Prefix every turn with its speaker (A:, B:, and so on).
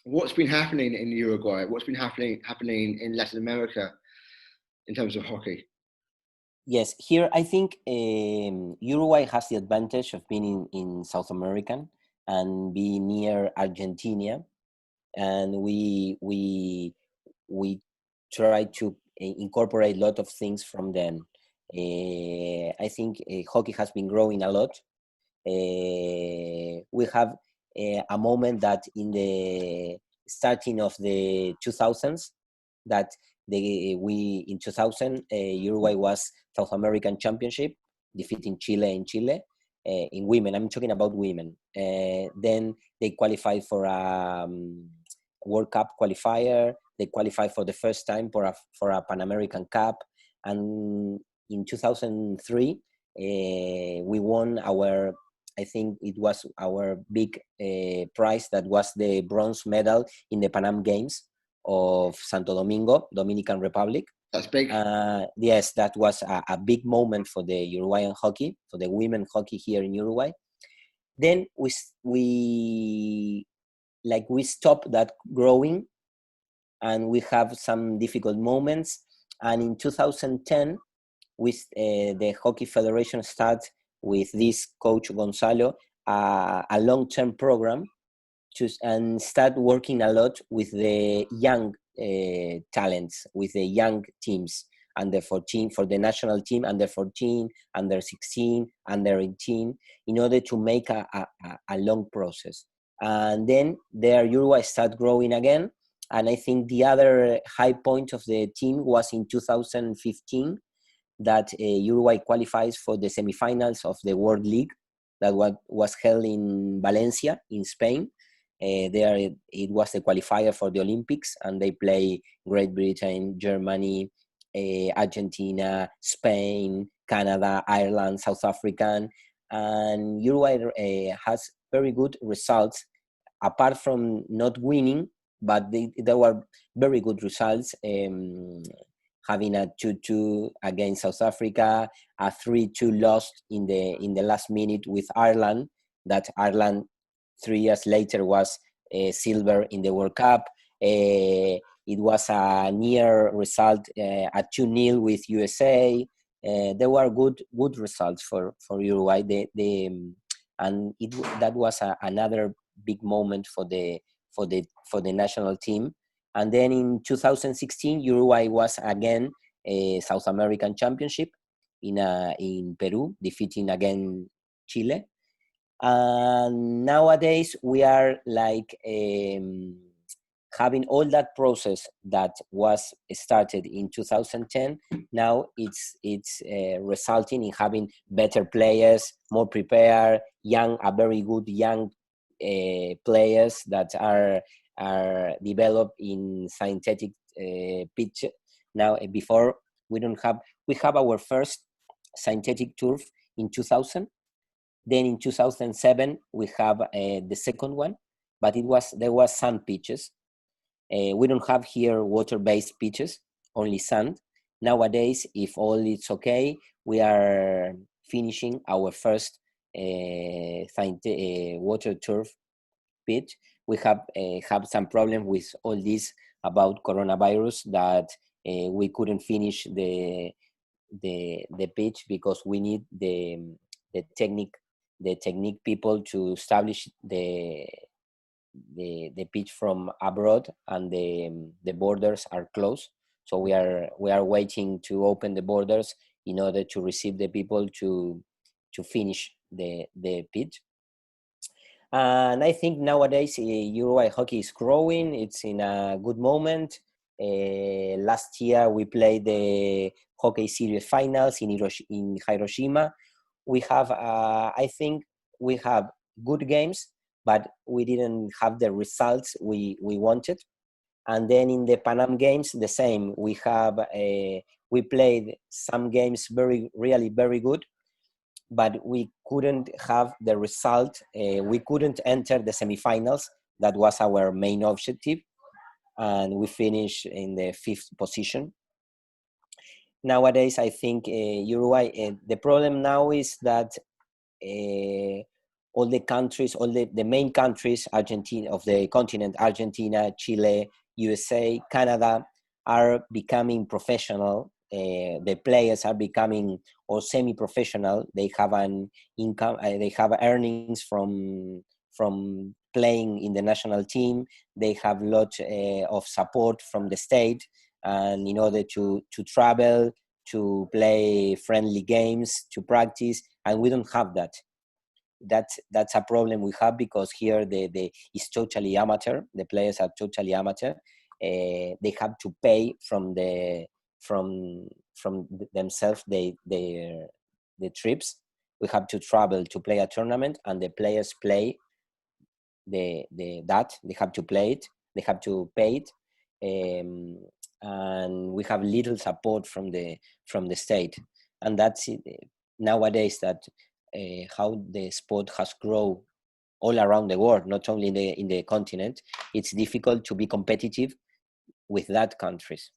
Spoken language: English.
A: What's been happening in Uruguay? What's been happening in Latin America in terms of hockey?
B: Yes, here I think Uruguay has the advantage of being in South American and being near Argentina, and we try to incorporate a lot of things from them. I think hockey has been growing a lot. We have a moment that in the starting of the 2000s that we in 2000 Uruguay was South American Championship, defeating Chile in Chile. In women, I'm talking about women. Then they qualified for a World Cup qualifier. They qualified for the first time for a Pan American Cup, and in 2003 we won our. I think it was our big prize, that was the bronze medal in the Pan Am Games of Santo Domingo, Dominican Republic.
A: That's big.
B: Yes, that was a big moment for the Uruguayan hockey, for the women hockey here in Uruguay. Then we stopped that growing, and we have some difficult moments. And in 2010, the Hockey Federation started with this coach Gonzalo a long-term program and start working a lot with the young talents, with the young teams, under 14 for the national team, under 14, under 16, under 18, in order to make a long process. And then there Uruguay start growing again. And I think the other high point of the team was in 2015, that Uruguay qualifies for the semifinals of the World League that was held in Valencia, in Spain. There it was the qualifier for the Olympics, and they play Great Britain, Germany, Argentina, Spain, Canada, Ireland, South Africa, and Uruguay has very good results, apart from not winning, but there were very good results, having a 2-2 against South Africa, a 3-2 loss in the last minute with Ireland, that Ireland 3 years later was silver in the World Cup. It was a near result, a 2-0 with USA. There were good results for Uruguay. That was another big moment for the national team. And then in 2016, Uruguay was again a South American Championship in Peru, defeating again Chile. And nowadays we are like having all that process that was started in 2010. Now it's resulting in having better players, more prepared, very good young players that are developed in synthetic pitch. Now before we have our first synthetic turf in 2000. Then in 2007 we have the second one, but there was sand pitches. We don't have here water-based pitches, only sand. Nowadays, if all is okay, we are finishing our first water turf pitch. We have some problem with all this about coronavirus, that we couldn't finish the pitch because we need the technique people to establish the pitch from abroad, and the borders are closed. So we are waiting to open the borders in order to receive the people to finish the pitch. And I think nowadays Uruguay hockey is growing. It's in a good moment. Last year we played the hockey series finals in Hiroshima. We have, I think we have good games, but we didn't have the results we wanted. And then in the Pan Am Games, the same. We played some games really very good, but we couldn't have the result. We couldn't enter the semifinals. That was our main objective, and we finished in the 5th position. Nowadays, I think Uruguay, the problem now is that all the countries, all the main countries, Argentina of the continent, Argentina, Chile, USA, Canada, are becoming professional. The players are becoming or semi-professional. They have an income. They have earnings from playing in the national team. They have a lot of support from the state, and in order to travel, to play friendly games, to practice, and we don't have that. That's a problem we have, because here it's totally amateur. The players are totally amateur. They have to pay from themselves the trips. We have to travel to play a tournament, and the players play that they have to play it. They have to pay it, and we have little support from the state. And that's it. Nowadays, that how the sport has grown all around the world, not only in the continent. It's difficult to be competitive with that countries.